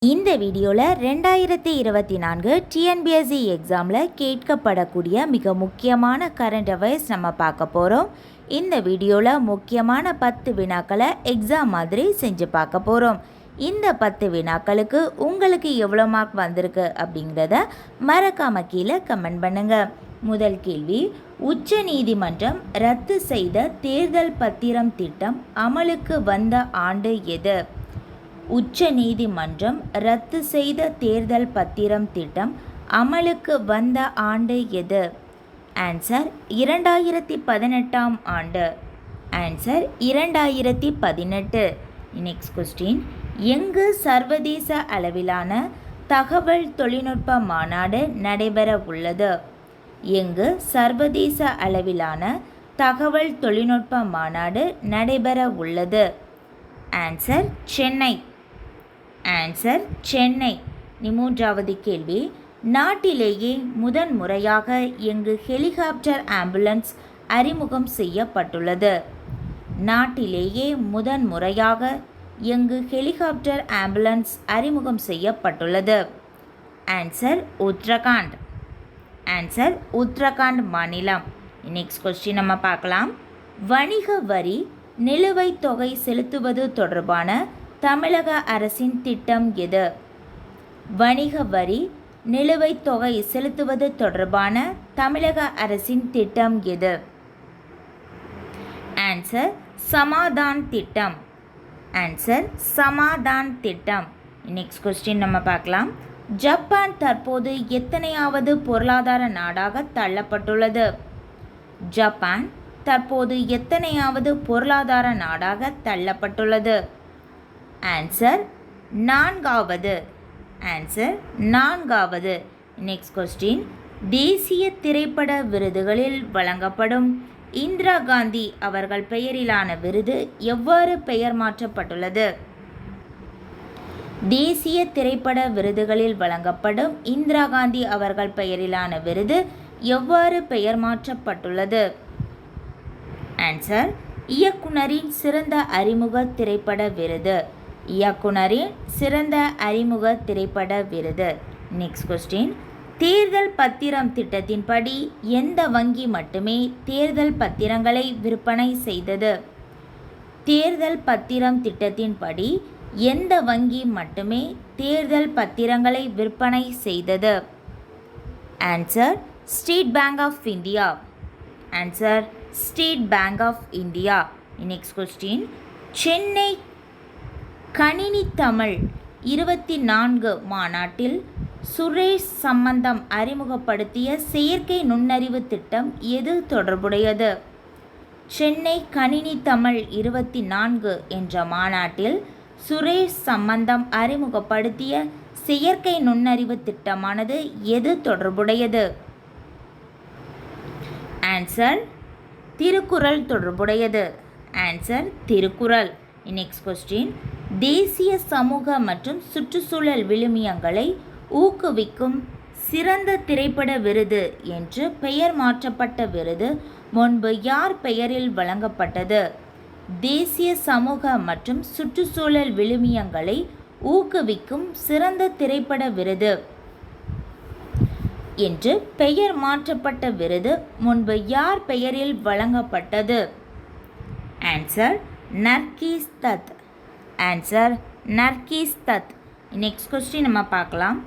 இந்த வீடியோவில் 2024 டிஎன்பிஎஸ்சி எக்ஸாமில் கேட்கப்படக்கூடிய மிக முக்கியமான கரண்ட் அஃபேர்ஸ் நம்ம பார்க்க போகிறோம். இந்த வீடியோவில் முக்கியமான 10 வினாக்களை எக்ஸாம் மாதிரி செஞ்சு பார்க்க போகிறோம். இந்த 10 வினாக்களுக்கு உங்களுக்கு எவ்வளோ மார்க் வந்திருக்கு அப்படிங்கிறத மறக்காம கீழே கமெண்ட் பண்ணுங்கள். முதல் கேள்வி, உச்ச நீதிமன்றம் ரத்து செய்த தேர்தல் பத்திரம் திட்டம் அமலுக்கு வந்த ஆண்டு எது? உச்ச நீதிமன்றம் ரத்து செய்த தேர்தல் பத்திரம் திட்டம் அமலுக்கு வந்த ஆண்டு எது? ஆன்சர் 2018ஆம் ஆண்டு. ஆன்சர் 2018. நெக்ஸ்ட் கொஸ்டின், எங்கு சர்வதேச அளவிலான தகவல் தொழில்நுட்ப மாநாடு நடைபெற உள்ளது? எங்கு சர்வதேச அளவிலான தகவல் தொழில்நுட்ப மாநாடு நடைபெற உள்ளது? ஆன்சர் சென்னை. ஆன்சர் சென்னை. மூன்றாவது கேள்வி, நாட்டிலேயே முதன்முறையாக எங்கு ஹெலிகாப்டர் ஆம்புலன்ஸ் அறிமுகம் செய்யப்பட்டுள்ளது? நாட்டிலேயே முதன்முறையாக எங்கு ஹெலிகாப்டர் ஆம்புலன்ஸ் அறிமுகம் செய்யப்பட்டுள்ளது? ஆன்சர் உத்தரகாண்ட். ஆன்சர் உத்தரகாண்ட் மாநிலம். நெக்ஸ்ட் கொஸ்டின் நம்ம பார்க்கலாம். வணிக வரி நிலுவைத் தொகை செலுத்துவது தொடர்பான தமிழக அரசின் திட்டம் எது? வணிக வரி நிலுவைத் தொகை செலுத்துவது தொடர்பான தமிழக அரசின் திட்டம் எது? ஆன்சர் சமாதான் திட்டம். ஆன்சர் சமாதான் திட்டம். நெக்ஸ்ட் கொஸ்டின் நம்ம பார்க்கலாம். ஜப்பான் தற்போது எத்தனையாவது பொருளாதார நாடாக தள்ளப்பட்டுள்ளது? ஜப்பான் தற்போது எத்தனையாவது பொருளாதார நாடாக தள்ளப்பட்டுள்ளது? ஆன்சர் 4வது. ஆன்சர் 4வது. நெக்ஸ்ட் கொஸ்டின், தேசிய திரைப்பட விருதுகளில் வழங்கப்படும் இந்திரா காந்தி அவர்கள் பெயரிலான விருது எவ்வாறு பெயர் மாற்றப்பட்டுள்ளது? தேசிய திரைப்பட விருதுகளில் வழங்கப்படும் இந்திரா காந்தி அவர்கள் பெயரிலான விருது எவ்வாறு பெயர் மாற்றப்பட்டுள்ளது? ஆன்சர் இயக்குனரின் சிறந்த அறிமுக திரைப்பட விருது. இயக்குனரின் சிறந்த அறிமுக திரைப்பட விருது. நெக்ஸ்ட் கொஸ்டின், தேர்தல் பத்திரம் திட்டத்தின்படி எந்த வங்கி மட்டுமே தேர்தல் பத்திரங்களை விற்பனை செய்தது? தேர்தல் பத்திரம் திட்டத்தின்படி எந்த வங்கி மட்டுமே தேர்தல் பத்திரங்களை விற்பனை செய்தது? Answer state bank of India. Answer state bank of India. Next question, Chennai கணினி தமிழ் 24 மாநாட்டில் சுரேஷ் சம்பந்தம் அறிமுகப்படுத்திய செயற்கை நுண்ணறிவு திட்டம் எது தொடர்புடையது? சென்னை கணினி தமிழ் 24 என்ற மாநாட்டில் சுரேஷ் சம்பந்தம் அறிமுகப்படுத்திய செயற்கை நுண்ணறிவு திட்டமானது எது தொடர்புடையது? ஆன்சர் திருக்குறள் தொடர்புடையது. ஆன்சர் திருக்குறள். நெக்ஸ்ட் கொஸ்டின், தேசிய சமூக மற்றும் சுற்றுச்சூழல் விழுமியங்களை ஊக்குவிக்கும் சிறந்த திரைப்பட விருது என்று பெயர் மாற்றப்பட்ட விருது முன்பு யார் பெயரில் வழங்கப்பட்டது? தேசிய சமூக மற்றும் சுற்றுச்சூழல் விழுமியங்களை ஊக்குவிக்கும் சிறந்த திரைப்பட விருது என்று பெயர் மாற்றப்பட்ட விருது முன்பு யார் பெயரில் வழங்கப்பட்டது? ஆன்சர் நர்கீஸ் தத். ஆன்சர் நர்கீஸ் தத். நெக்ஸ்ட் கொஸ்டின் நம்ம பார்க்கலாம்.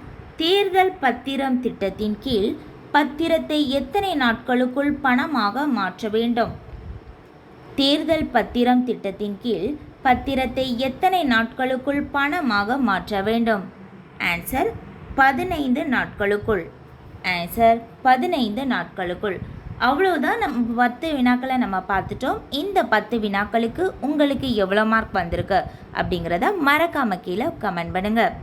தேர்தல் பத்திரம் திட்டத்தின் கீழ் பத்திரத்தை எத்தனை நாட்களுக்குள் பணமாக மாற்ற வேண்டும்? தேர்தல் பத்திரம் திட்டத்தின் கீழ் பத்திரத்தை எத்தனை நாட்களுக்குள் பணமாக மாற்ற வேண்டும்? ஆன்சர் 15 நாட்களுக்குள். ஆன்சர் 15 நாட்களுக்குள். அவ்வளோதான். நம்ம 10 வினாக்களை நம்ம பார்த்துட்டோம். இந்த 10 வினாக்களுக்கு உங்களுக்கு எவ்வளோ மார்க் வந்திருக்கு அப்படிங்கிறத மறக்காம கீழே கமெண்ட் பண்ணுங்கள்.